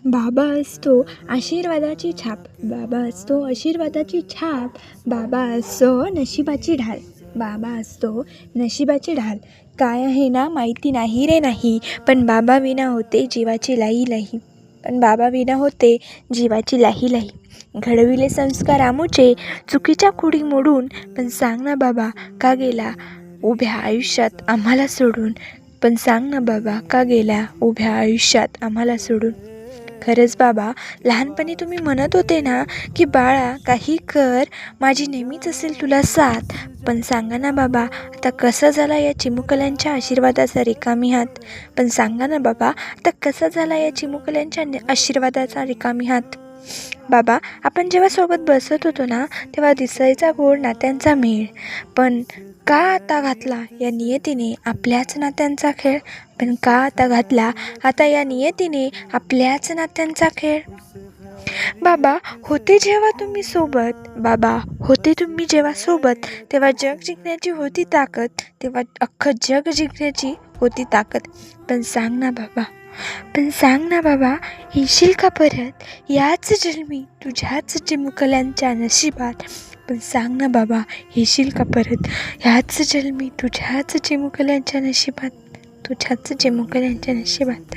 बाबा असतो आशीर्वादाची छाप, बाबा असतो आशीर्वादाची छाप, बाबा असतो नशिबाची ढाल, बाबा असतो नशिबाची ढाल. काय आहे ना माहिती नाही रे नाही, पण बाबा विना होते जीवाची लाही लाही, पण बाबा विना होते जीवाची लाही लाही. घडविले संस्कार आमुचे चुकीच्या कुडी मोडून, पण सांग ना बाबा का गेला उभ्या आयुष्यात आम्हाला सोडून, पण सांग ना बाबा का गेला उभ्या आयुष्यात आम्हाला सोडून. खरंच बाबा, लहानपणी तुम्ही म्हणत होते ना की बाळा काही कर, माझी नेहमीच असेल तुला साथ. पण सांगा ना बाबा आता कसा झाला या चिमुकल्यांच्या आशीर्वादाचा रिकामी हात, पण सांगा ना बाबा आता कसा झाला या चिमुकल्यांच्या आशीर्वादाचा रिकामी हात. बाबा, आपण जेव्हा सोबत बसत होतो ना तेव्हा दिसायचा गोड नात्यांचा मेळ, पण का आता घातला या नियतीने आपल्याच नात्यांचा खेळ, पण का आता घातला आता या नियतीने आपल्याच नात्यांचा खेळ. बाबा, होते जेव्हा तुम्ही सोबत, बाबा होते तुम्ही जेव्हा सोबत, तेव्हा जग जिंकण्याची होती ताकद, तेव्हा अख्खं जग जिंकण्याची होती ताकद. पण सांग ना बाबा, पण सांग ना बाबा, येशील का परत याच जन्मी तुझ्याच चिमुकल्यांच्या नशिबात, पण सांग ना बाबा येशील का परत ह्याच जन्मी तुझ्याच चिमुकल्यांच्या नशिबात, तुझ्याच चिमुकल्यांच्या नशिबात.